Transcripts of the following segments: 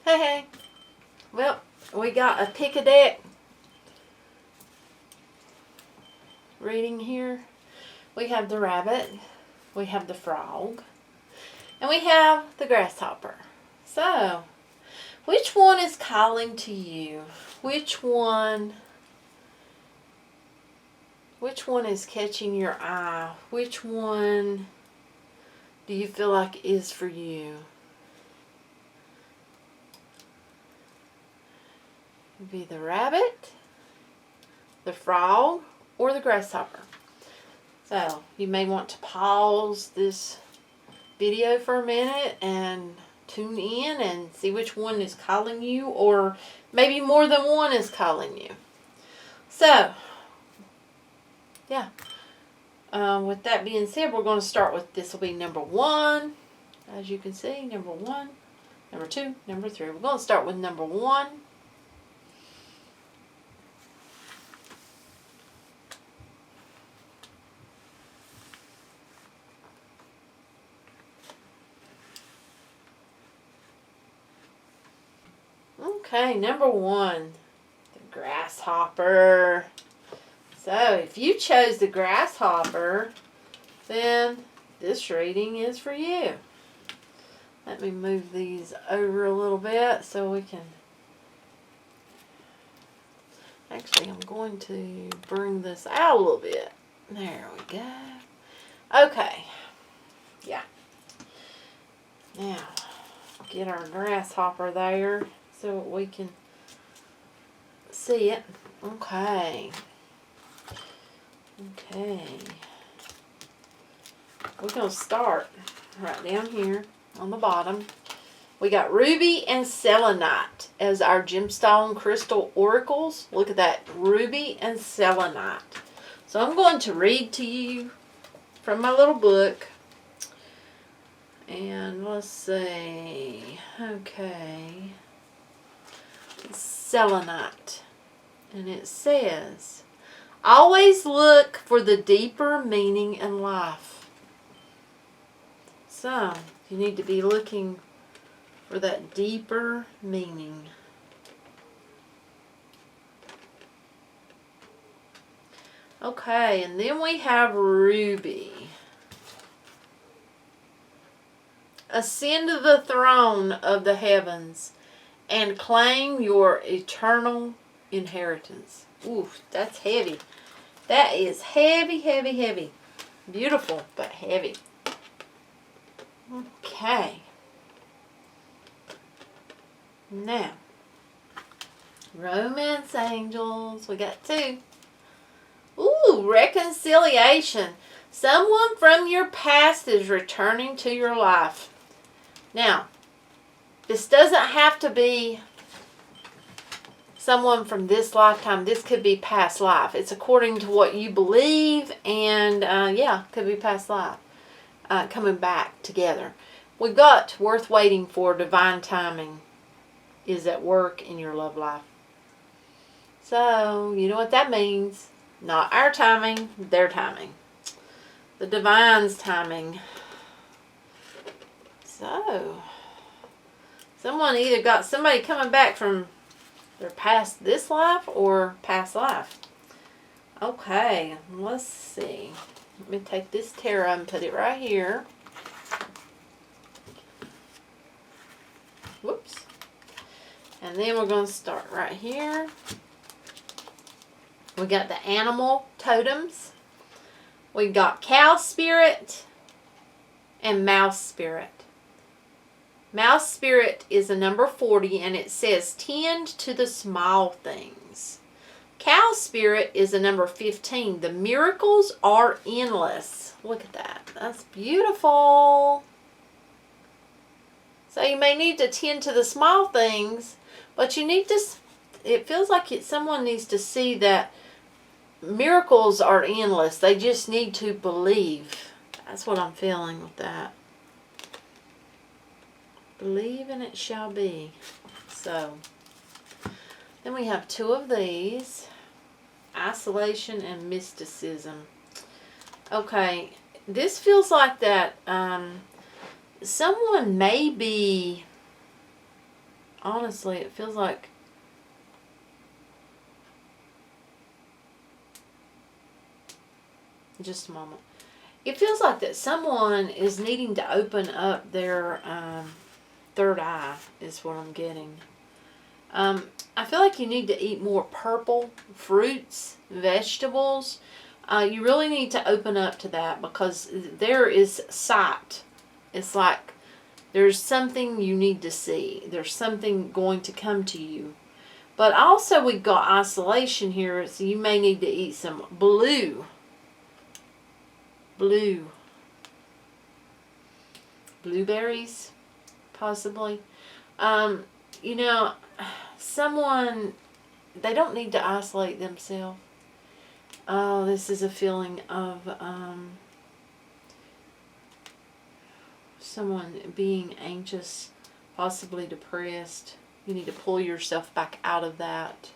Hey. Well, we got a pick a deck reading here. We have the rabbit, we have the frog, and we have the grasshopper. So, which one is calling to you? Which one is catching your eye? Which one do you feel like is for you? It'd be the rabbit, the frog, or the grasshopper. So you may want to pause this video for a minute and tune in and see which one is calling you, or maybe more than one is calling you. So, yeah. With that being said, we're going to start with, this will be number 1. As you can see, number 1, number 2, number 3. We're going to start with number 1. Okay, number 1, the grasshopper. So, if you chose the grasshopper, then this reading is for you. Let me move these over a little bit so we can... Actually, I'm going to bring this out a little bit. There we go. Okay. Yeah. Now, get our grasshopper there so we can see it. Okay. Okay. We're going to start right down here on the bottom. We got ruby and selenite as our gemstone crystal oracles. Look at that, ruby and selenite. So I'm going to read to you from my little book. And let's see. Okay. Selenite. And it says, always look for the deeper meaning in life. So, you need to be looking for that deeper meaning. Okay, and then we have ruby. Ascend to the throne of the heavens and claim your eternal inheritance. Ooh, that's heavy. That is heavy, heavy, heavy. Beautiful, but heavy. Okay. Now, romance angels. We got 2. Ooh, reconciliation. Someone from your past is returning to your life. Now, this doesn't have to be someone from this lifetime. This could be past life. It's according to what you believe, and yeah, could be past life. Coming back together. We've got worth waiting for. Divine timing is at work in your love life. So, you know what that means. Not our timing, their timing. The divine's timing. So, someone either got somebody coming back from their past this life or past life. Okay, let's see. Let me take this tarot and put it right here. Whoops. And then we're going to start right here. We got the animal totems. We got cow spirit and mouse spirit. Mouse spirit is a number 40, and it says tend to the small things. Cow spirit is a number 15. The miracles are endless. Look at that. That's beautiful. So you may need to tend to the small things, but you need to, it feels like someone needs to see that miracles are endless. They just need to believe. That's what I'm feeling with that. Believe and it shall be. So, then we have 2 of these. Isolation and mysticism. Okay, this feels like that someone may be honestly, it feels like just a moment. It feels like that someone is needing to open up their third eye is what I'm getting. I feel like you need to eat more purple fruits, vegetables. You really need to open up to that because there is sight. It's like there's something you need to see. There's something going to come to you. But also we've got isolation here, so you may need to eat some blueberries, possibly. You know, someone, they don't need to isolate themselves. Oh, this is a feeling of someone being anxious, possibly depressed. You need to pull yourself back out of that.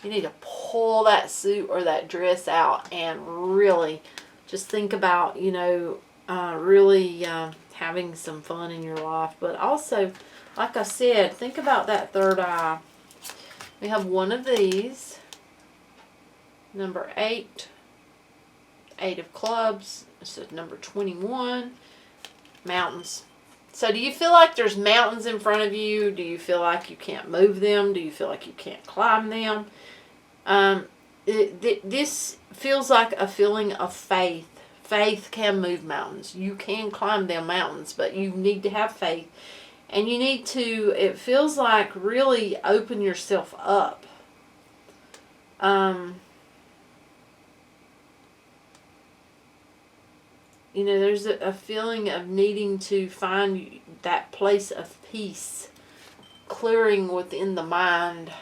You need to pull that suit or that dress out and really just think about, really having some fun in your life. But also, like I said, think about that third eye. We have one of these. Number 8. 8 of clubs. This is number 21. Mountains. So do you feel like there's mountains in front of you? Do you feel like you can't move them? Do you feel like you can't climb them? This feels like a feeling of faith. Faith can move mountains. You can climb them mountains, but you need to have faith. And you need to, it feels like, really open yourself up. There's a feeling of needing to find that place of peace, clearing within the mind.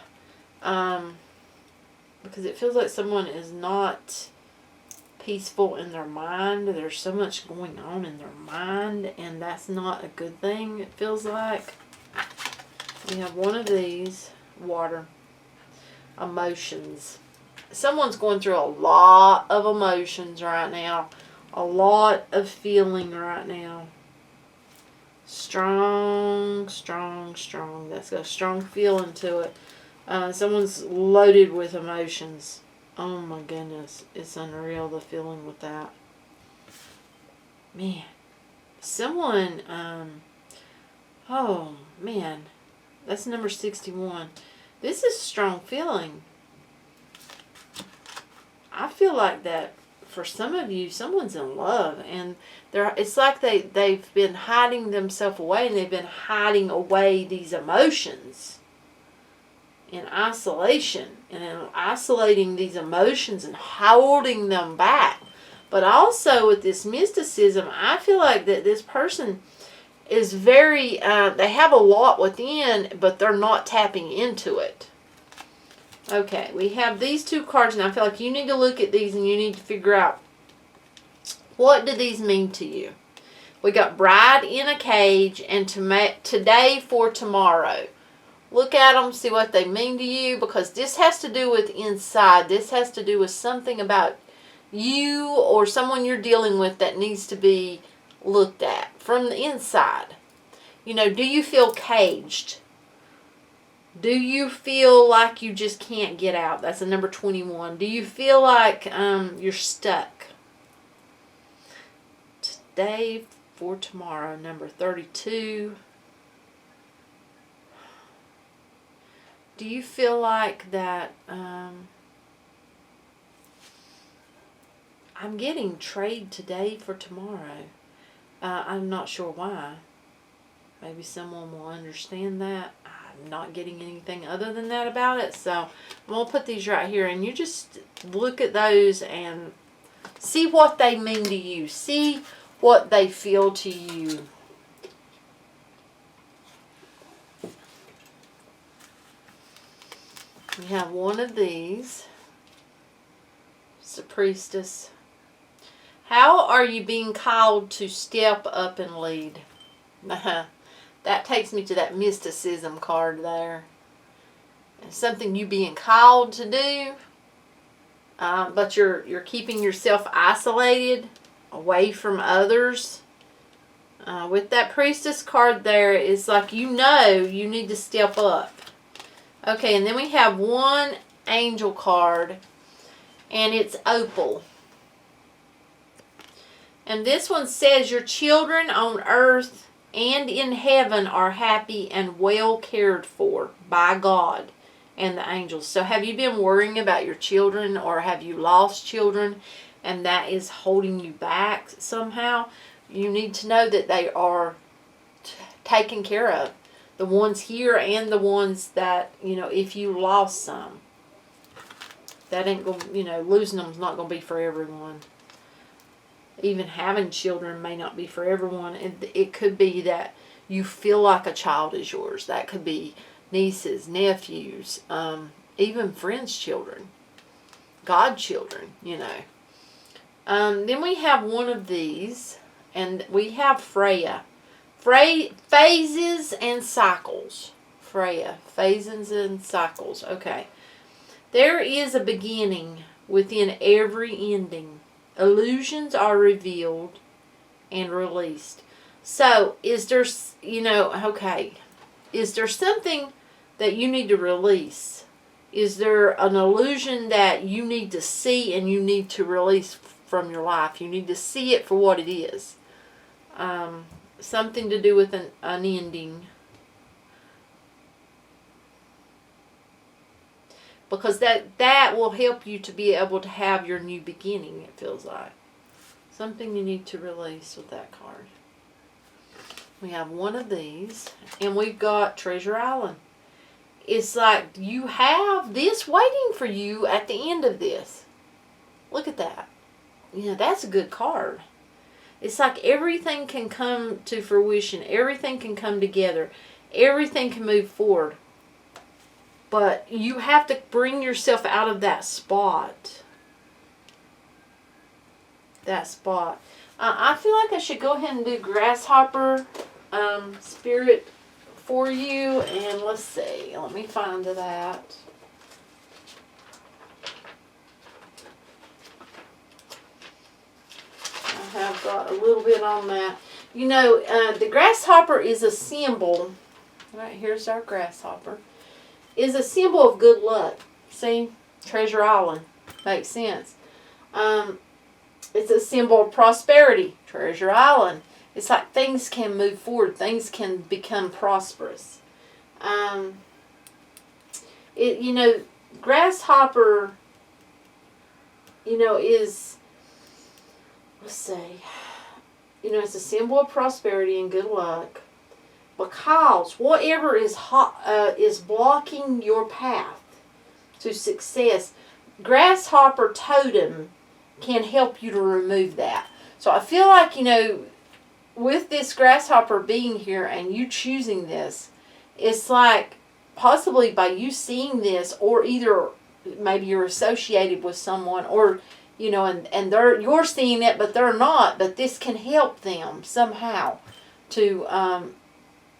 Because it feels like someone is not peaceful in their mind. There's so much going on in their mind, and that's not a good thing, it feels like. We have one of these, water, emotions. Someone's going through a lot of emotions right now. A lot of feeling right now. Strong, strong, strong. That's got a strong feeling to it. Someone's loaded with emotions. Oh my goodness. It's unreal, the feeling with that. Man. Someone, oh man. That's number 61. This is a strong feeling. I feel like that for some of you, someone's in love, and it's like they've been hiding themselves away, and they've been hiding away these emotions in isolation, and in isolating these emotions and holding them back. But also with this mysticism, I feel like that this person is very, they have a lot within, but they're not tapping into it. Okay, we have these 2 cards, and I feel like you need to look at these and you need to figure out, what do these mean to you? We got bride in a cage and today for tomorrow. Look at them, see what they mean to you, because this has to do with inside. This has to do with something about you or someone you're dealing with that needs to be looked at from the inside. Do you feel caged? Do you feel like you just can't get out? That's a number 21. Do you feel like you're stuck? Today for tomorrow, number 32. Do you feel like that I'm getting trade today for tomorrow? I'm not sure why. Maybe someone will understand that. I'm not getting anything other than that about it. So I'm going to put these right here, and you just look at those and see what they mean to you. See what they feel to you. We have one of these. It's a priestess. How are you being called to step up and lead? That takes me to that mysticism card there. It's something you being called to do, but you're keeping yourself isolated, away from others. With that priestess card there, it's like you need to step up. Okay, and then we have one angel card, and it's opal. And this one says, your children on earth and in heaven are happy and well cared for by God and the angels. So have you been worrying about your children, or have you lost children and that is holding you back somehow? You need to know that they are taken care of. The ones here and the ones that, if you lost some, that ain't going to, losing them is not going to be for everyone. Even having children may not be for everyone. It could be that you feel like a child is yours. That could be nieces, nephews, even friends' children, godchildren, Then we have one of these, and we have Freya. Phases and cycles. Freya, phases and cycles. Okay. There is a beginning within every ending. Illusions are revealed and released. So, is there, is there something that you need to release? Is there an illusion that you need to see and you need to release from your life? You need to see it for what it is. Something to do with an ending. Because that will help you to be able to have your new beginning, it feels like. Something you need to release with that card. We have one of these, and we've got Treasure Island. It's like you have this waiting for you at the end of this. Look at that. That's a good card. It's like everything can come to fruition. Everything can come together. Everything can move forward. But you have to bring yourself out of that spot. I feel like I should go ahead and do Grasshopper Spirit for you. And let's see. Let me find that. I have got a little bit on that. The grasshopper is a symbol. Right, here's our grasshopper. Is a symbol of good luck. See? Treasure Island. Makes sense. It's a symbol of prosperity. Treasure Island. It's like things can move forward. Things can become prosperous. Grasshopper, is, let's see, it's a symbol of prosperity and good luck. Because whatever is blocking your path to success, Grasshopper Totem can help you to remove that. So I feel like, with this grasshopper being here and you choosing this, it's like possibly by you seeing this, or either maybe you're associated with someone, or and you're seeing it but they're not, but this can help them somehow to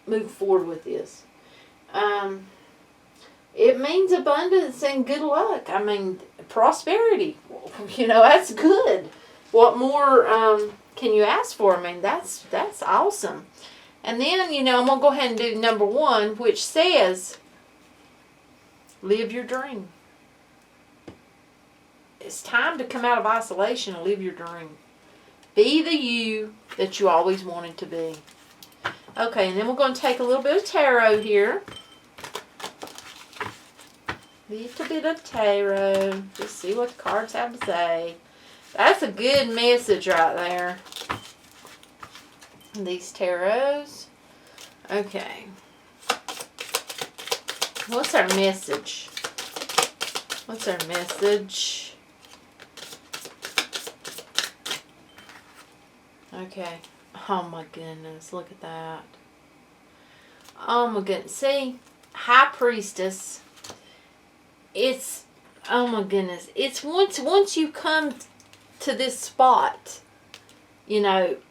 move forward with this. It means abundance and good luck. I mean, prosperity. That's good. What more can you ask for? I mean, that's awesome. And then, I'm going to go ahead and do number 1, which says, live your dream. It's time to come out of isolation and live your dream. Be the you that you always wanted to be. Okay, and then we're going to take a little bit of tarot here. Little bit of tarot. Just see what the cards have to say. That's a good message right there. These tarots. Okay. What's our message? What's our message? Okay. Oh my goodness, look at that. Oh my goodness. See, High Priestess. It's, oh my goodness. It's once you come to this spot,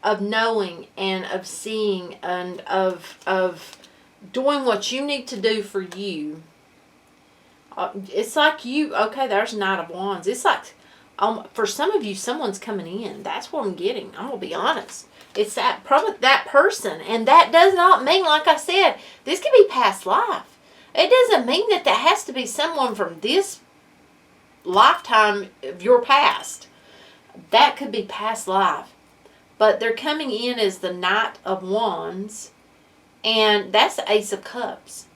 of knowing and of seeing and of doing what you need to do for you. It's like okay, there's Knight of Wands. It's like, for some of you, someone's coming in. That's what I'm getting. I'm going to be honest. It's that probably that person. And that does not mean, like I said, this could be past life. It doesn't mean that that has to be someone from this lifetime of your past. That could be past life. But they're coming in as the Knight of Wands. And that's the Ace of Cups.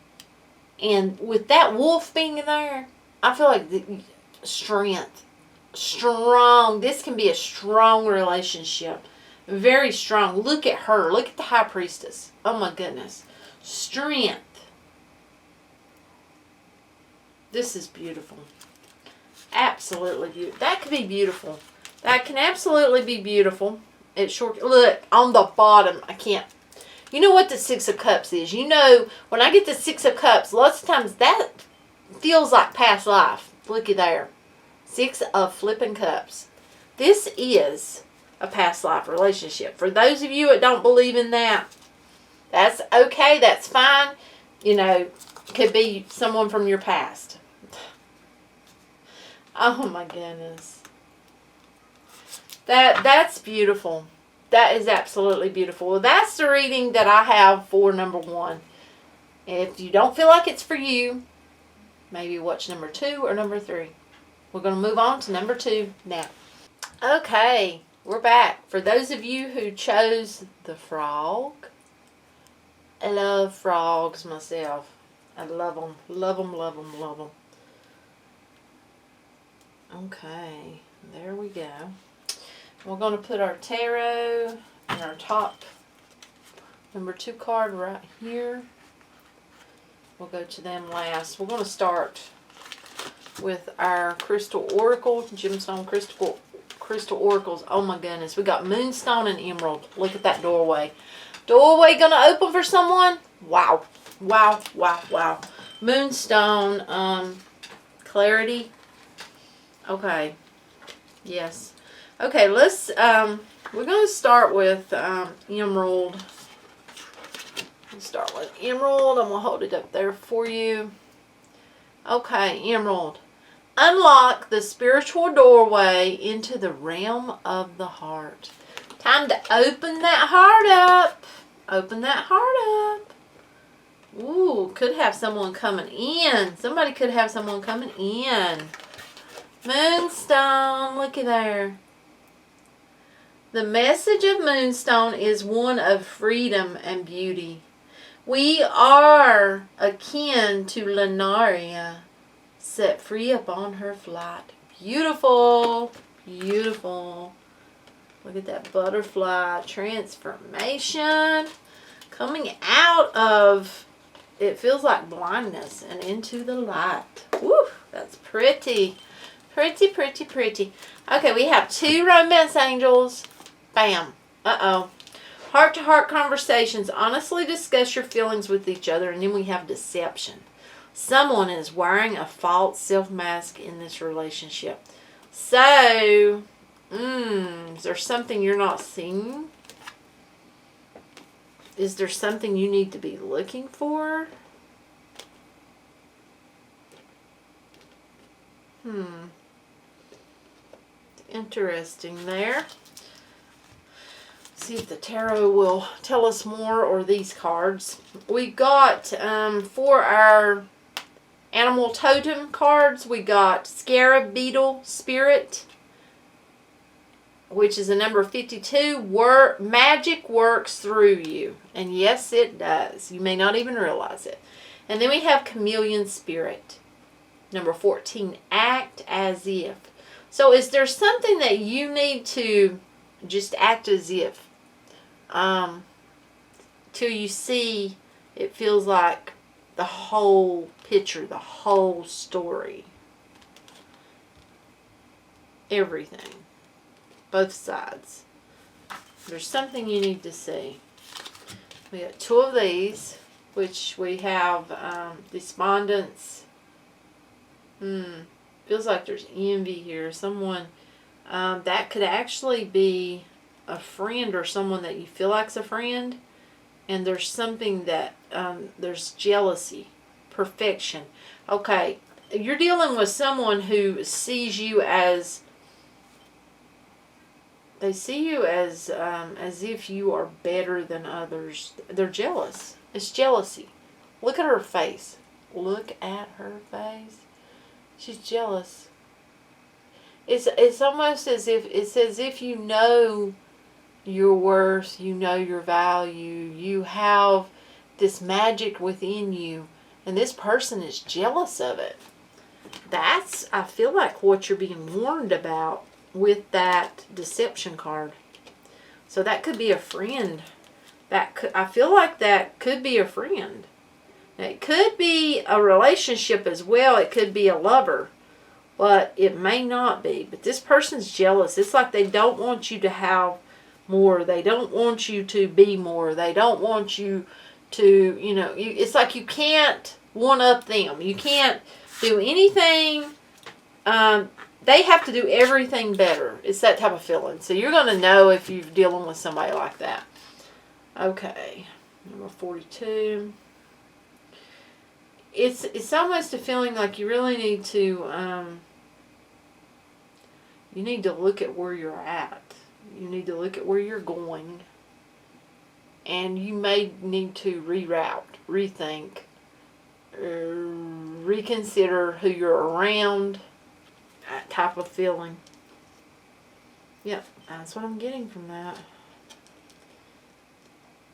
And with that wolf being in there, I feel like the strength. Strong. This can be a strong relationship. Very strong. Look at her. Look at the High Priestess. Oh my goodness. Strength. This is beautiful. Absolutely beautiful. That could be beautiful. That can absolutely be beautiful. It's short. Look, on the bottom, I can't. You know what the Six of Cups is? You know, when I get the Six of Cups, lots of times that feels like past life. Looky there. Six of flipping cups. This is a past life relationship. For those of you that don't believe in that, that's okay. That's fine. You know, could be someone from your past. Oh my goodness. That's beautiful. That is absolutely beautiful. Well, that's the reading that I have for number 1. If you don't feel like it's for you, maybe watch number 2 or number 3. We're going to move on to number 2 now. Okay, we're back. For those of you who chose the frog, I love frogs myself. I love them. Love them, love them, love them. Okay, there we go. We're going to put our tarot in our top number 2 card right here. We'll go to them last. We're going to start with our crystal oracle, gemstone crystal oracles. Oh my goodness, we got moonstone and emerald. Look at that doorway. Doorway going to open for someone? Wow. Wow, wow, wow. Moonstone, clarity. Okay. Yes. Okay, let's, we're going to start with emerald. Let's start with emerald. I'm going to hold it up there for you. Okay, emerald. Unlock the spiritual doorway into the realm of the heart. Time to open that heart up. Open that heart up. Ooh, could have someone coming in. Somebody could have someone coming in. Moonstone, looky there. The message of Moonstone is one of freedom and beauty. We are akin to LENOIR, set free upon her flight. Beautiful, beautiful. Look at that butterfly transformation coming out of, it feels like blindness, and into the light. Woo, that's pretty. Pretty, pretty, pretty. Okay, we have 2 romance angels. Bam. Uh-oh. Heart-to-heart conversations. Honestly discuss your feelings with each other. And then we have deception. Someone is wearing a false self-mask in this relationship. So, is there something you're not seeing? Is there something you need to be looking for? Interesting there. See if the tarot will tell us more, or these cards. We got, for our animal totem cards, we got Scarab Beetle Spirit, which is a number 52. Magic works through you. And yes, it does. You may not even realize it. And then we have Chameleon Spirit, number 14. Act as if. So is there something that you need to just act as if? Till you see, it feels like the whole picture, the whole story. Everything. Both sides. There's something you need to see. We got 2 of these, which we have despondence. Feels like there's envy here. Someone that could actually be a friend, or someone that you feel like's a friend, and there's something that there's jealousy, perfection. Okay, you're dealing with someone who sees you as They see you as if you are better than others. They're jealous. It's jealousy. Look at her face. Look at her face. She's jealous. It's almost as if you know your worth, you know your value, you have this magic within you, and this person is jealous of it. That's, I feel like, what you're being warned about with that deception card. So that could be a friend. I feel like that could be a friend. It could be a relationship as well. It could be a lover. But it may not be. But this person's jealous. It's like they don't want you to have more. They don't want you to be more. They don't want you to, it's like you can't one-up them. You can't do anything. They have to do everything better. It's that type of feeling. So you're going to know if you're dealing with somebody like that. Okay. Number 42. It's almost a feeling like you really need to look at where you're at. You need to look at where you're going. And you may need to reroute, rethink, reconsider who you're around. That type of feeling. Yep, that's what I'm getting from that.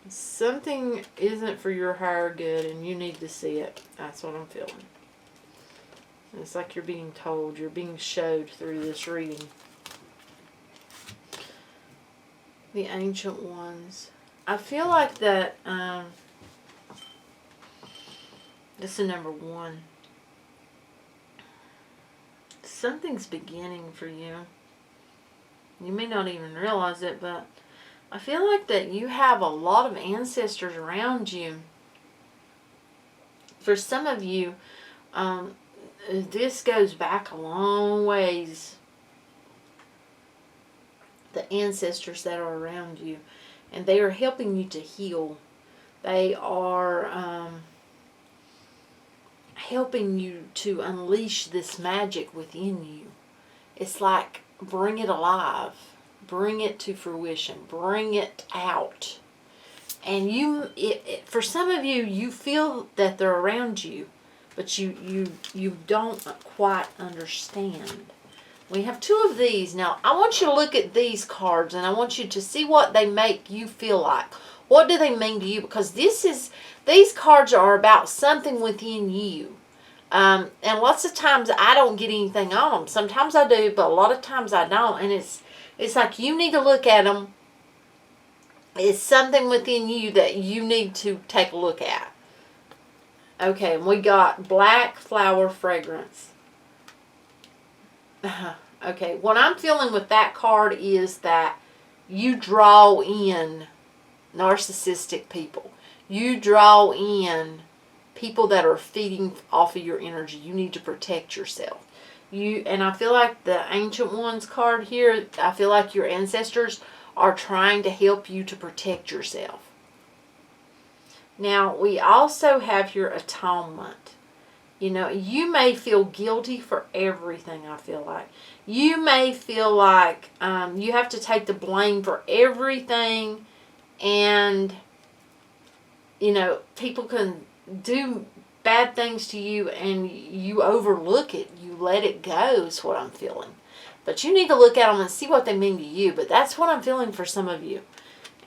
Something isn't for your higher good and you need to see it. That's what I'm feeling. It's like you're being told, you're being showed through this reading. The Ancient Ones. I feel like that, this is number 1. Something's beginning for you. You may not even realize it, but I feel like that you have a lot of ancestors around you. For some of you, this goes back a long ways. The ancestors that are around you. And they are helping you to heal. They are helping you to unleash this magic within you. It's like, bring it alive. Bring it to fruition. Bring it out. And for some of you, you feel that they're around you, but you don't quite understand. We have 2 of these. Now, I want you to look at these cards, and I want you to see what they make you feel like. What do they mean to you? Because these cards are about something within you. And lots of times I don't get anything on them. Sometimes I do, but a lot of times I don't. And it's like you need to look at them. It's something within you that you need to take a look at. Okay, and we got Black Flower Fragrance. Okay, what I'm feeling with that card is that you draw in narcissistic people. You draw in people that are feeding off of your energy. You need to protect yourself. And I feel like the Ancient Ones card here, I feel like your ancestors are trying to help you to protect yourself. Now, we also have your atonement. You may feel guilty for everything, I feel like. You may feel like you have to take the blame for everything. And, people can do bad things to you and you overlook it. You let it go is what I'm feeling. But you need to look at them and see what they mean to you. But that's what I'm feeling for some of you.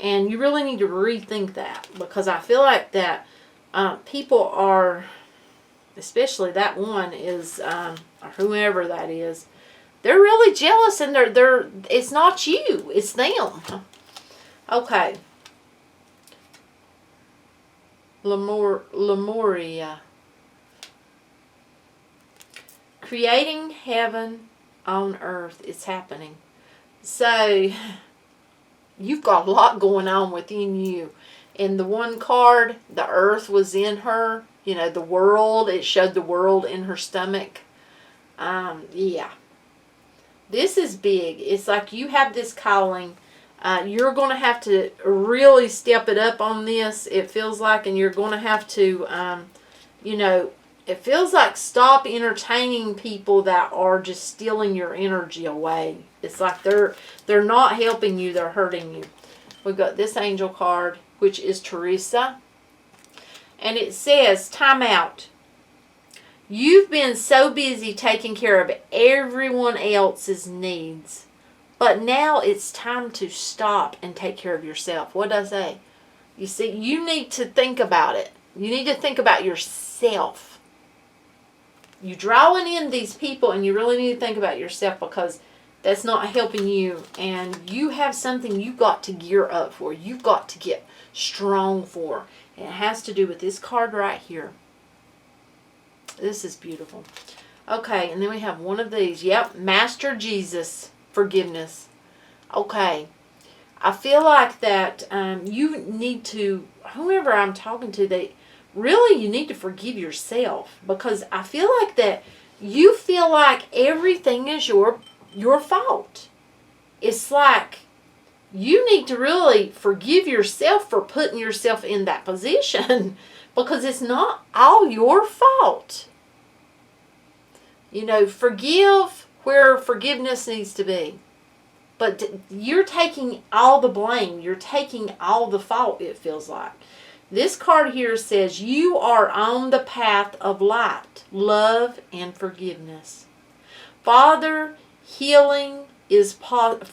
And you really need to rethink that. Because I feel like that people are, especially that one is, or whoever that is, they're really jealous and it's not you, it's them. Okay. Lemuria. Creating heaven on earth. It's happening. So, you've got a lot going on within you. In the one card, the earth was in her. The world. It showed the world in her stomach. Yeah. This is big. It's like you have this calling. You're going to have to really step it up on this, it feels like. And you're going to have to, it feels like stop entertaining people that are just stealing your energy away. It's like they're not helping you, they're hurting you. We've got this angel card, which is Teresa. And it says, time out. You've been so busy taking care of everyone else's needs. But now it's time to stop and take care of yourself. What does that say? You see, you need to think about it. You need to think about yourself. You're drawing in these people and you really need to think about yourself, because that's not helping you. And you have something you've got to gear up for. You've got to get strong for. And it has to do with this card right here. This is beautiful. Okay, and then we have one of these. Yep, Master Jesus, forgiveness. Okay, I feel like that you need to, whomever I'm talking to, you need to forgive yourself, because I feel like that you feel like everything is your fault. It's like you need to really forgive yourself for putting yourself in that position, because it's not all your fault. You know, forgive where forgiveness needs to be. But you're taking all the blame. You're taking all the fault, it feels like. This card here says you are on the path of light, love, and forgiveness. Further healing is possible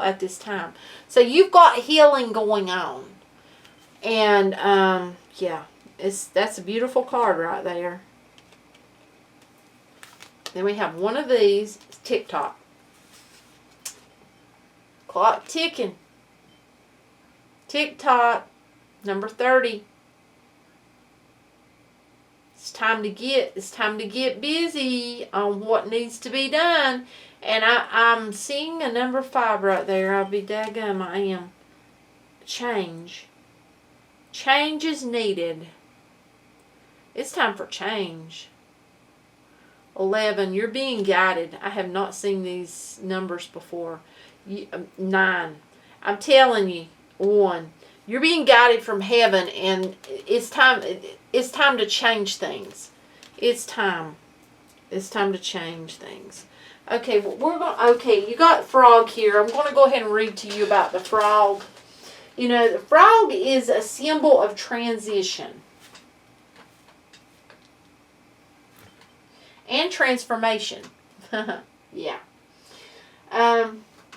at this time. So you've got healing going on. And yeah, that's a beautiful card right there. Then we have one of these, tick-tock. Clock ticking. Tick-tock, number 30. It's time to get busy on what needs to be done. And I'm seeing a number 5 right there. I'll be daggum, I am. Change. Change is needed. It's time for change. 11, you're being guided. I have not seen these numbers before. 9, I'm telling you. 1, you're being guided from heaven, and it's time to change things. It's time to change things. Okay, you got frog here. I'm going to go ahead and read to you about the frog. You know, the frog is a symbol of transition and transformation. Yeah.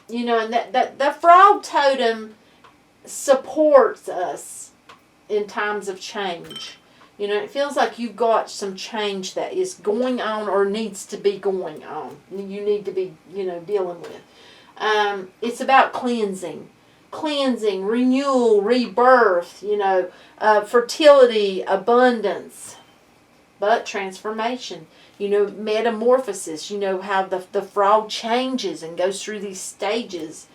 You know, and that the frog totem supports us in times of change. You know, it feels like you've got some change that is going on or needs to be going on. You need to be, dealing with. It's about cleansing, renewal, rebirth, fertility, abundance, but transformation. Metamorphosis. How the frog changes and goes through these stages.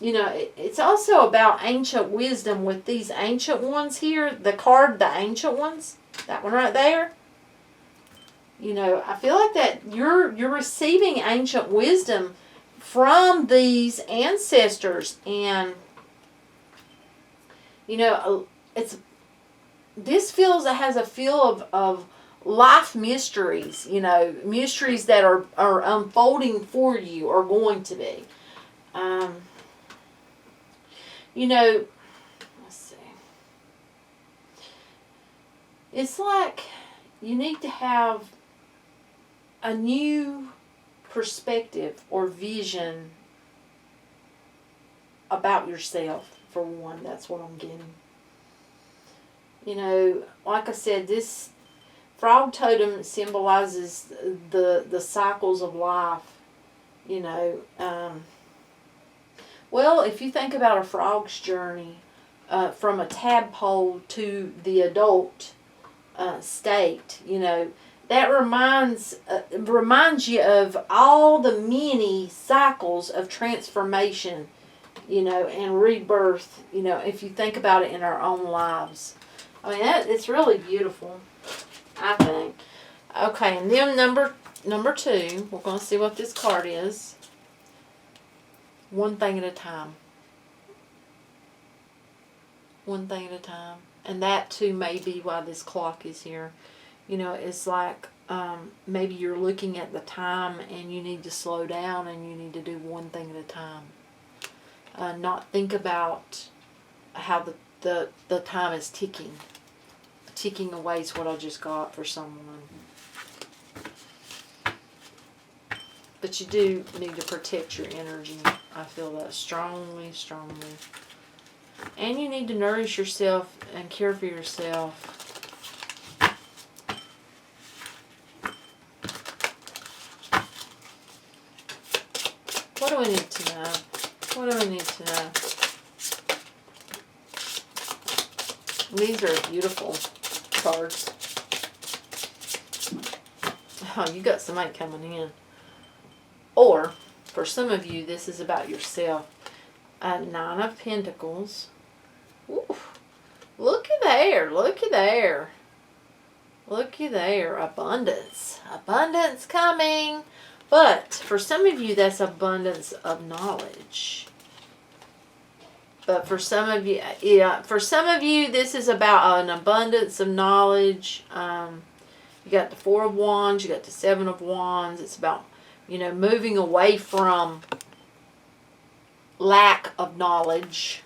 It's also about ancient wisdom with these ancient ones here. The card, the ancient ones, that one right there. I feel like that you're receiving ancient wisdom from these ancestors, and it has a feel of life mysteries. Mysteries that are unfolding for you, or going to be. Let's see. It's like you need to have a new perspective or vision about yourself, for one. That's what I'm getting. Like I said, this frog totem symbolizes the cycles of life. Well, if you think about a frog's journey from a tadpole to the adult state, that reminds you of all the many cycles of transformation, and rebirth, if you think about it in our own lives. I mean, it's really beautiful, I think. Okay, and then number 2, we're going to see what this card is. One thing at a time. One thing at a time. And that too may be why this clock is here. You know, it's like maybe you're looking at the time and you need to slow down and you need to do one thing at a time. Not think about how the time is ticking. Ticking away is what I just got for someone. But you do need to protect your energy. I feel that strongly, strongly. And you need to nourish yourself and care for yourself. What do I need to know? What do I need to know? These are beautiful cards. Oh, you got somebody coming in. Or, for some of you, this is about yourself. Nine of Pentacles. Ooh, looky there, looky there. Looky there. Abundance. Abundance coming. But, for some of you, that's abundance of knowledge. But for some of you, this is about an abundance of knowledge. You got the Four of Wands, you got the Seven of Wands. It's about, you know, moving away from lack of knowledge.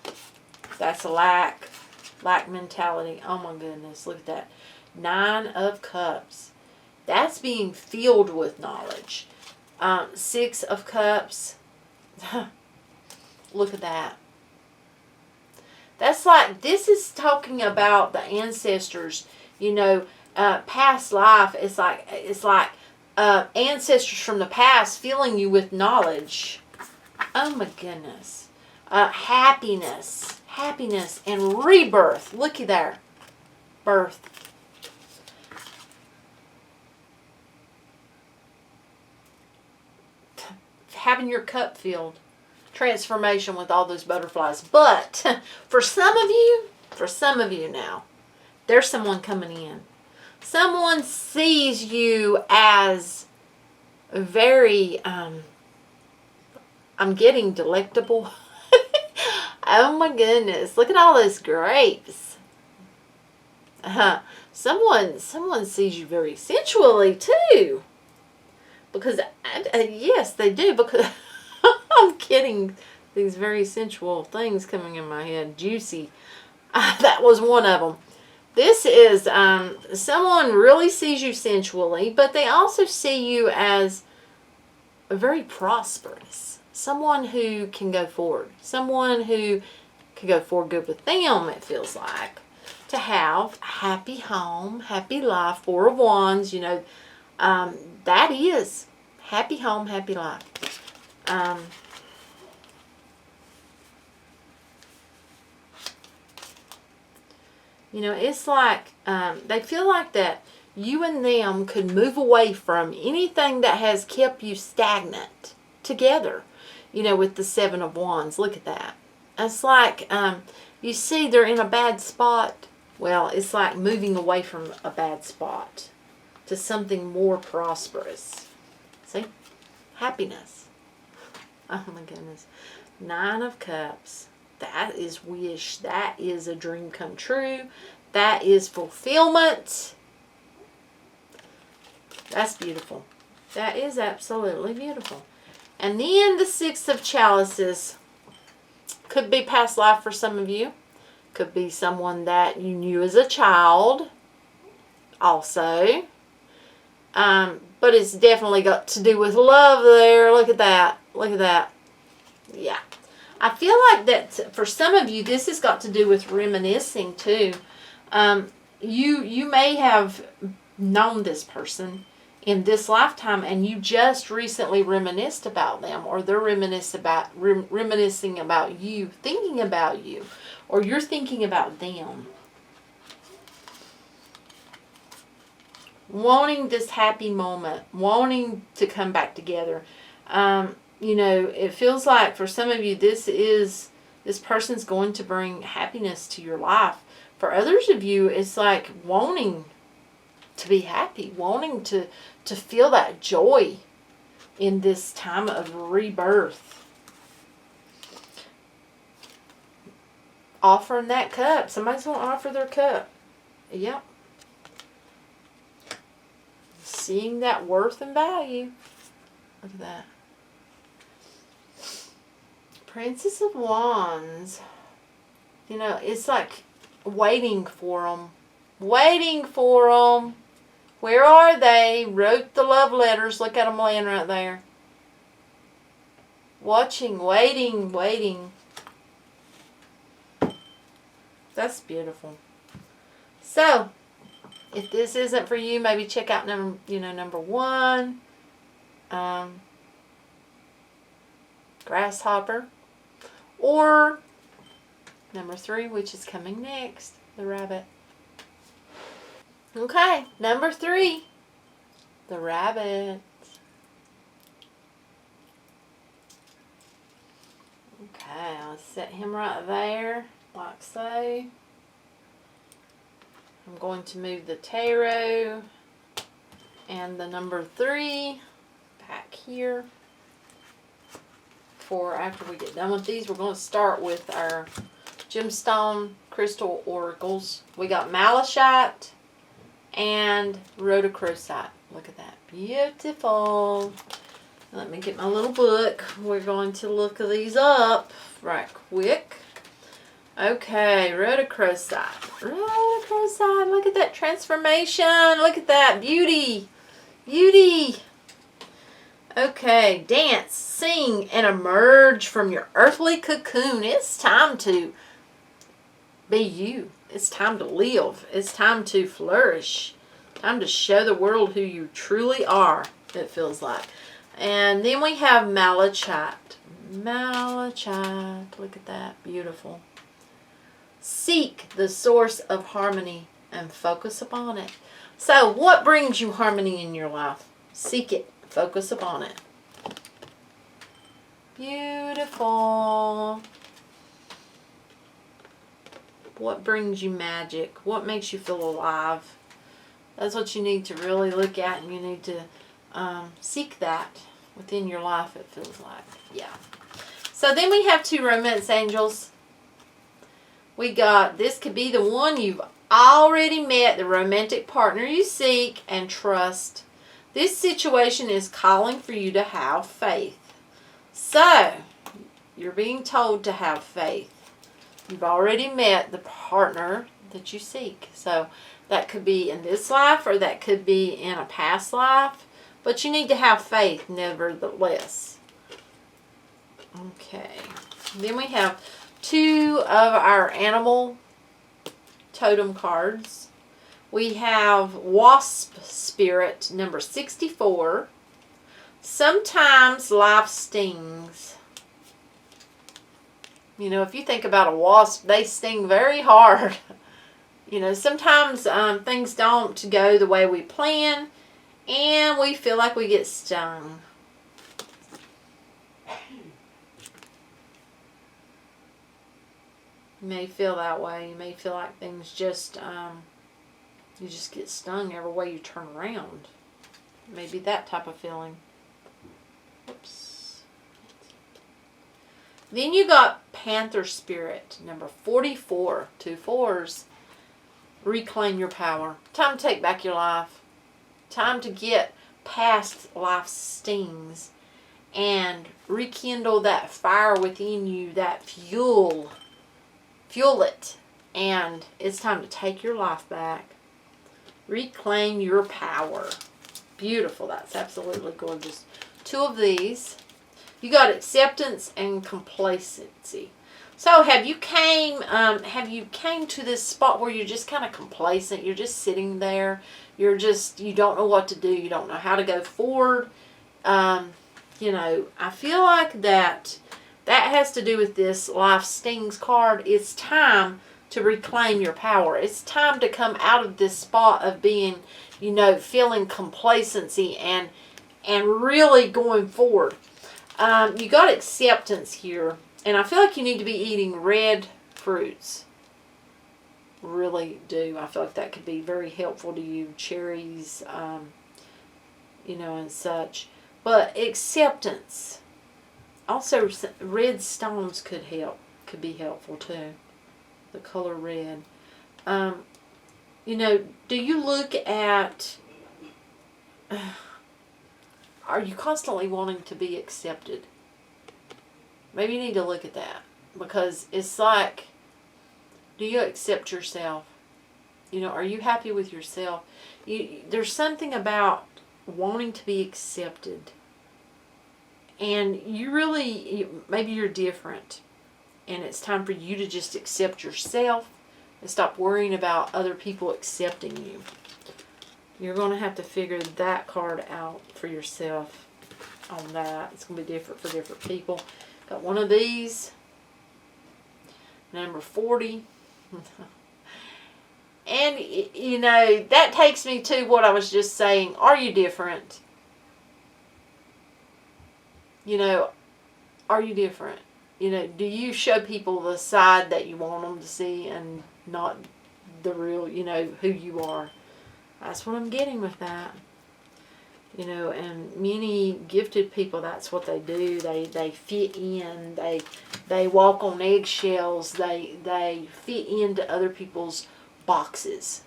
That's a lack mentality. Oh my goodness, look at that. Nine of Cups. That's being filled with knowledge. Six of Cups. Look at that. That's like, this is talking about the ancestors, you know, past life. It's like ancestors from the past filling you with knowledge. Oh my goodness. Happiness and rebirth. Looky there. Birth. Having your cup filled. Transformation with all those butterflies. But for some of you now, there's someone coming in. Someone sees you as very, I'm getting delectable. Oh my goodness. Look at all those grapes. Someone sees you very sensually too. Because, yes, they do. Because I'm getting these very sensual things coming in my head. Juicy. That was one of them. This is someone really sees you sensually, but they also see you as very prosperous. Someone who can go forward. Someone who can go forward good with them, it feels like. To have a happy home, happy life. Four of Wands, you know, that is happy home, happy life. You know, it's like they feel like that you and them could move away from anything that has kept you stagnant together. You know, with the Seven of Wands. Look at that. It's like, you see they're in a bad spot. Well, it's like moving away from a bad spot to something more prosperous. See? Happiness. Oh my goodness. Nine of Cups. That is wish. That is a dream come true. That is fulfillment. That's beautiful. That is absolutely beautiful. And then the Six of Chalices. Could be past life for some of you. Could be someone that you knew as a child. Also. But it's definitely got to do with love there. Look at that. Look at that. Yeah. I feel like that for some of you, this has got to do with reminiscing too. You may have known this person in this lifetime and you just recently reminisced about them, or they're reminiscing about you, thinking about you, or you're thinking about them. Wanting this happy moment, wanting to come back together. You know, it feels like for some of you, this person's going to bring happiness to your life. For others of you, it's like wanting to be happy, wanting to feel that joy in this time of rebirth. offering that cup. Somebody's going to offer their cup. Yep. Seeing that worth and value. Look at that. Princess of Wands. You know, it's like waiting for them. Waiting for them. Where are they? Wrote the love letters. Look at them laying right there. Watching, waiting, waiting. That's beautiful. So, if this isn't for you, maybe check out number 1. Grasshopper. Or number 3, which is coming next, the rabbit. Okay, number 3, the rabbit. Okay, I'll set him right there, like so. I'm going to move the tarot and the number 3 back here. For after we get done with these, we're going to start with our gemstone crystal oracles. We got malachite and rhodochrosite. Look at that. Beautiful. Let me get my little book. We're going to look these up right quick. Okay, rhodochrosite. Rhodochrosite. Look at that transformation. Look at that. Beauty. Beauty. Okay, dance, sing, and emerge from your earthly cocoon. It's time to be you. It's time to live. It's time to flourish. Time to show the world who you truly are, it feels like. And then we have malachite. Malachite. Look at that. Beautiful. Seek the source of harmony and focus upon it. So, what brings you harmony in your life? Seek it. Focus upon it. Beautiful. What brings you magic? What makes you feel alive? That's what you need to really look at, and you need to seek that within your life, it feels like. Yeah. So then we have 2 romance angels. We got, this could be the one you've already met, the romantic partner you seek and trust. This situation is calling for you to have faith. So, you're being told to have faith. You've already met the partner that you seek. So, that could be in this life or that could be in a past life. But you need to have faith nevertheless. Okay. Then we have 2 of our animal totem cards. We have Wasp Spirit, number 64. Sometimes life stings. You know, if you think about a wasp, they sting very hard. You know, sometimes things don't go the way we plan, and we feel like we get stung. You may feel that way. You may feel like things just... you just get stung every way you turn around. Maybe that type of feeling. Oops. Then you got Panther Spirit, number 44. 2 4s. Reclaim your power. Time to take back your life. Time to get past life's stings and rekindle that fire within you, that fuel. Fuel it. And it's time to take your life back. Reclaim your power. Beautiful. That's absolutely gorgeous. 2 of these. You got acceptance and complacency. So have you came to this spot where you're just kind of complacent? You're just sitting there. You don't know what to do. You don't know how to go forward. You know, I feel like that has to do with this Life Stings card. It's time to reclaim your power. It's time to come out of this spot of being, you know, feeling complacency and really going forward. You got acceptance here, and I feel like you need to be eating red fruits. Really do. I feel like that could be very helpful to you. Cherries, you know, and such. But acceptance. Also, red stones could help. Could be helpful too. the color red. You know, do you look at, are you constantly wanting to be accepted? Maybe you need to look at that, because it's like, do you accept yourself? You know, are you happy with yourself? There's something about wanting to be accepted. And you really, maybe you're different. And it's time for you to just accept yourself and stop worrying about other people accepting you. You're going to have to figure that card out for yourself on that. It's going to be different for different people. Got one of these. Number 40. And, you know, that takes me to what I was just saying. Are you different? You know, are you different? You know, do you show people the side that you want them to see and not the real, you know, who you are? That's what I'm getting with that. You know, and many gifted people, that's what they do. They fit in. They walk on eggshells. They fit into other people's boxes.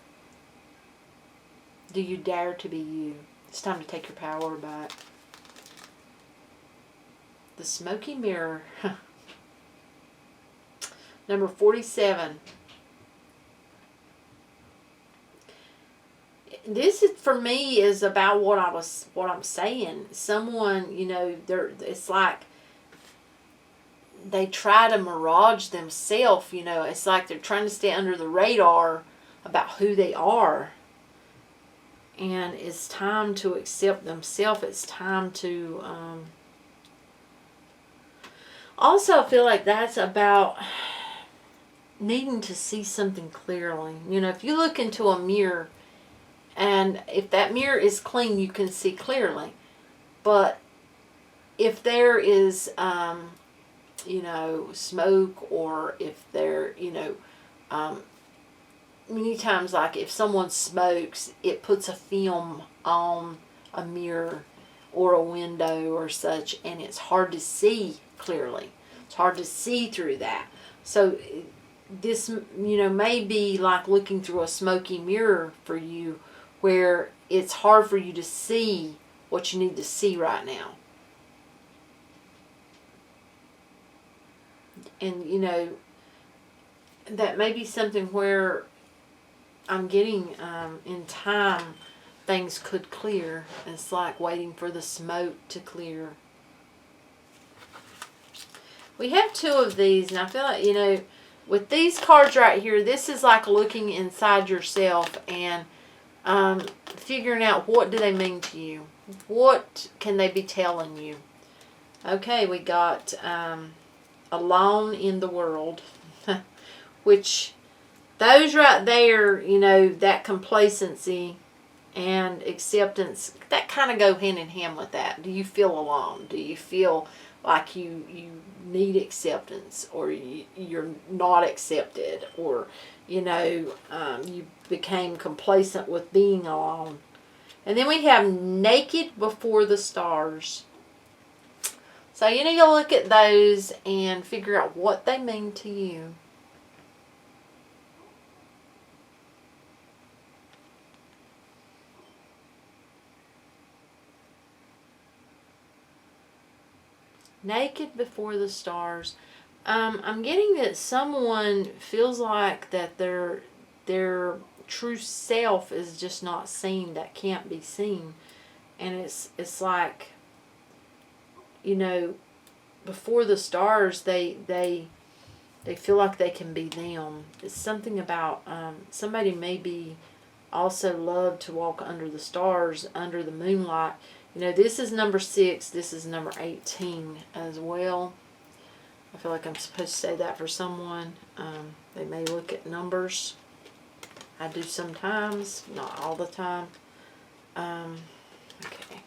Do you dare to be you? It's time to take your power back. The smoky mirror. Number 47. This is, for me, is about what I'm saying. Someone, you know, it's like they try to mirage themselves, you know. It's like they're trying to stay under the radar about who they are. And it's time to accept themselves. It's time to also, I feel like that's about needing to see something clearly. You know, if you look into a mirror, and if that mirror is clean, you can see clearly. But if there is, you know, smoke, or if there, you know, many times, like if someone smokes, it puts a film on a mirror or a window or such, and it's hard to see clearly. It's hard to see through that. So this, you know, may be like looking through a smoky mirror for you, where it's hard for you to see what you need to see right now. And, you know, that may be something where I'm getting, in time, things could clear. It's like waiting for the smoke to clear. We have two of these, and I feel like, you know, with these cards right here, this is like looking inside yourself and figuring out, what do they mean to you? What can they be telling you? Okay, we got alone in the world, which those right there, you know, that complacency and acceptance, that kind of go hand in hand with that. Do you feel alone? Do you feel like you need acceptance, or you're not accepted, or, you know, you became complacent with being alone? And then we have naked before the stars. So you need to look at those and figure out what they mean to you. Naked before the stars. I'm getting that someone feels like that their true self is just not seen, that can't be seen. And it's like, you know, before the stars, they feel like they can be them. It's something about somebody maybe also love to walk under the stars, under the moonlight. You know, this is number 6. This is number 18 as well. I feel like I'm supposed to say that for someone. They may look at numbers. I do sometimes, not all the time. Okay.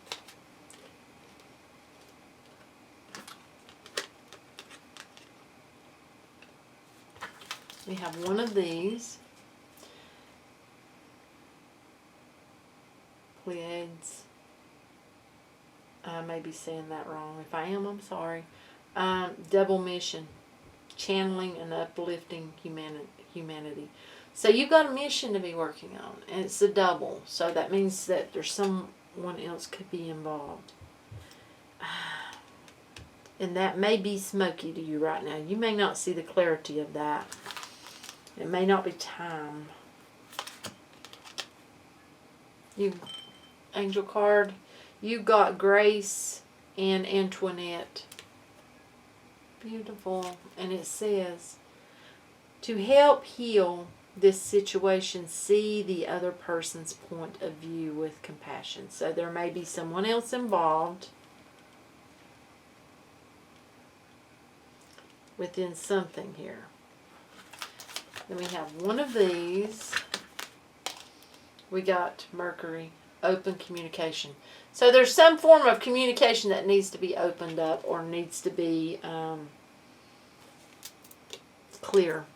We have one of these. Pleiades. I may be saying that wrong. If I am, I'm sorry. Double mission. channeling and uplifting humanity. So you've got a mission to be working on, and it's a double. So that means that there's someone else could be involved. And that may be smoky to you right now. You may not see the clarity of that. It may not be time. You, angel card, you got Grace and Antoinette. Beautiful. And it says, to help heal this situation, see the other person's point of view with compassion. So there may be someone else involved within something here. Then we have one of these. We got Mercury, open communication. So there's some form of communication that needs to be opened up or needs to be clear.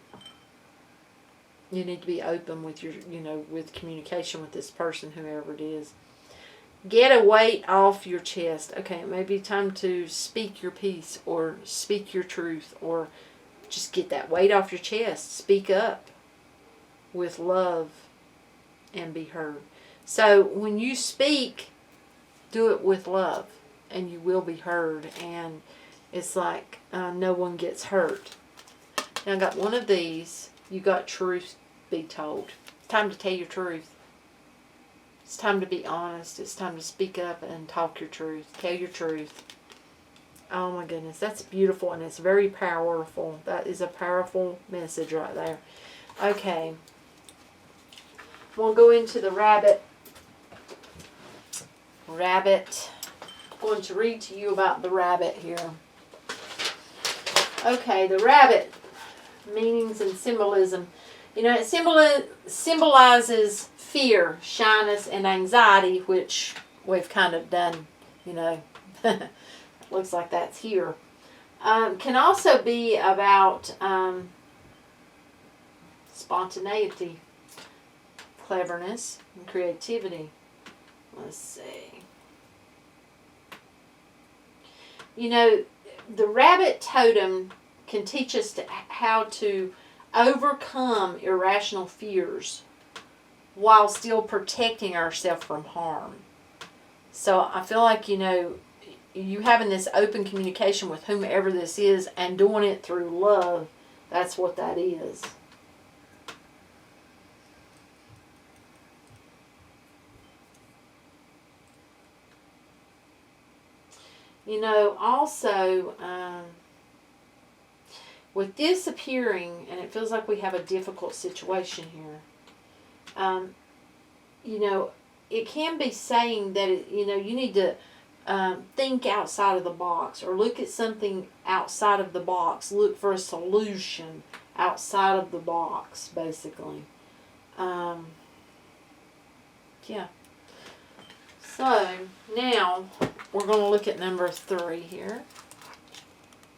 You need to be open with your, with communication with this person, whoever it is. Get a weight off your chest. Okay, it may be time to speak your piece or speak your truth or just get that weight off your chest. Speak up with love and be heard. So when you speak, do it with love and you will be heard. And it's like no one gets hurt. Now I got one of these. You got truth be told. It's time to tell your truth. It's time to be honest. It's time to speak up and talk your truth. Tell your truth. Oh my goodness, that's beautiful and it's very powerful. That is a powerful message right there. Okay. We'll go into the rabbit. Rabbit. I'm going to read to you about the rabbit here. Okay, the rabbit. Meanings and symbolism. It symbolizes fear, shyness, and anxiety, which we've kind of done, looks like that's here. Can also be about spontaneity, cleverness, and creativity. Let's see. The rabbit totem can teach us how to overcome irrational fears while still protecting ourselves from harm. So I feel like, you having this open communication with whomever this is and doing it through love, that's what that is. Also, with this appearing, and it feels like we have a difficult situation here, it can be saying that, you need to think outside of the box or look at something outside of the box. Look for a solution outside of the box, basically. Yeah. So, now we're going to look at number 3 here.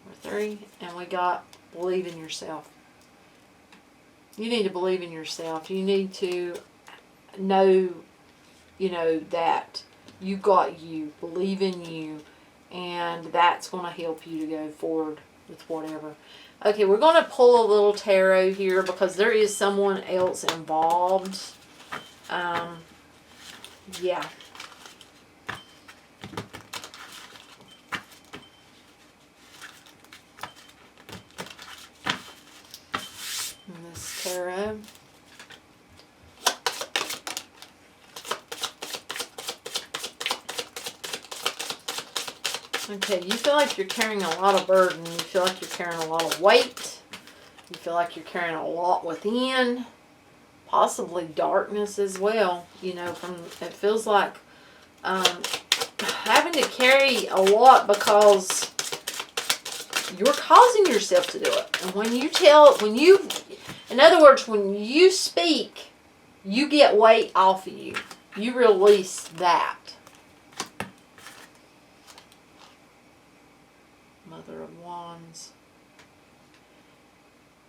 Number 3, and we got believe in yourself. You need to believe in yourself. You need to know, that you got you. Believe in you. And that's going to help you to go forward with whatever. Okay, we're going to pull a little tarot here because there is someone else involved. Yeah. And this tarot. Okay, you feel like you're carrying a lot of burden. You feel like you're carrying a lot of weight. You feel like you're carrying a lot within. Possibly darkness as well. It feels like having to carry a lot because you're causing yourself to do it. And in other words, when you speak, you get weight off of you. You release that. Mother of Wands.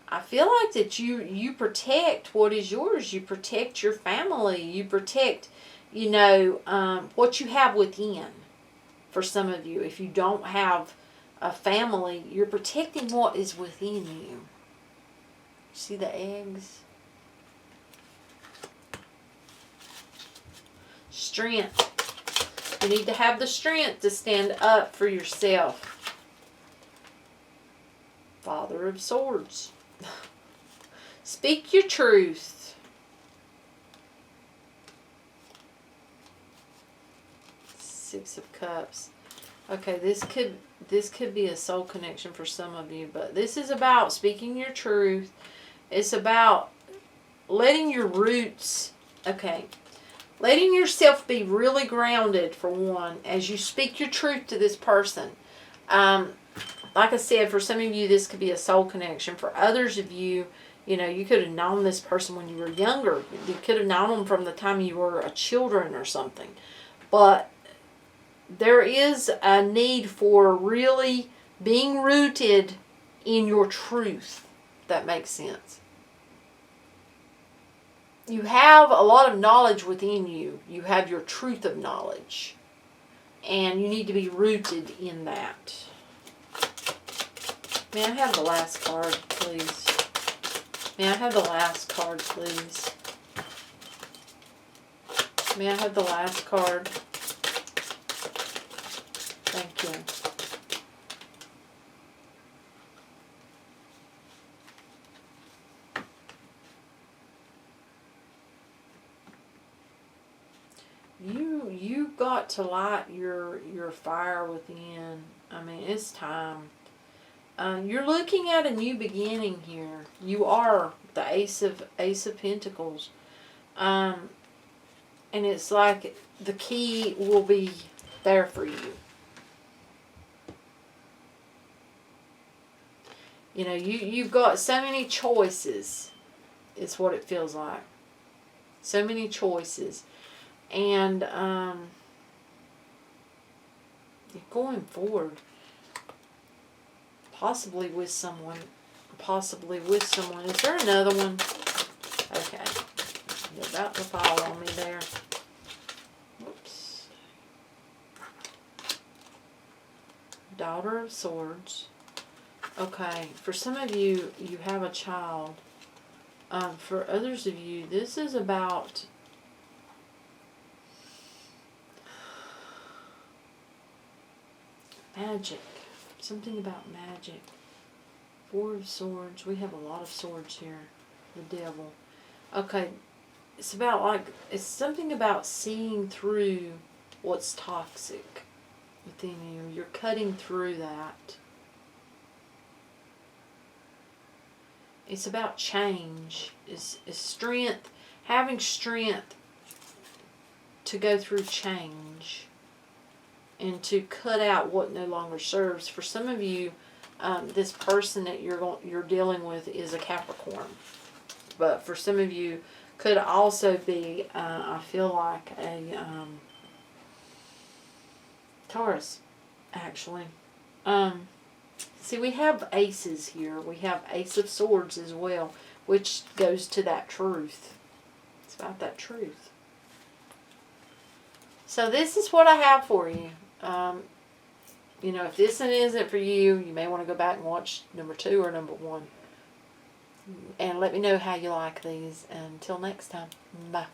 I feel like that you protect what is yours. You protect your family. You protect, what you have within. For some of you, if you don't have a family. You're protecting what is within you. See the eggs? Strength. You need to have the strength to stand up for yourself. Father of Swords. Speak your truth. Six of Cups. Okay, this could be a soul connection for some of you, but this is about speaking your truth. It's about letting your roots, letting yourself be really grounded, for one, as you speak your truth to this person. Like I said, for some of you, this could be a soul connection. For others of you, you could have known this person when you were younger. You could have known them from the time you were a children or something. But there is a need for really being rooted in your truth. If that makes sense. You have a lot of knowledge within you. You have your truth of knowledge. And you need to be rooted in that. May I have the last card, please? May I have the last card, please? May I have the last card? Thank you. You got to light your fire within. I mean, it's time. You're looking at a new beginning here. You are the Ace of Pentacles. And it's like the key will be there for you. You've got so many choices. It's what it feels like. So many choices. And you're going forward. Possibly with someone. Is there another one? Okay. You're about to fall on me there. Whoops. Daughter of Swords. Okay. For some of you, you have a child. For others of you, this is about magic. Something about magic. Four of Swords. We have a lot of swords here. The Devil. Okay. It's something about seeing through what's toxic within you. You're cutting through that. It's about change. It's strength. Having strength to go through change. And to cut out what no longer serves. For some of you, this person that you're dealing with is a Capricorn. But for some of you, could also be, I feel like, a Taurus, actually. See, we have aces here. We have Ace of Swords as well, which goes to that truth. It's about that truth. So this is what I have for you. If this isn't for you, you may want to go back and watch number 2 or number 1. And let me know how you like these. Until next time, bye.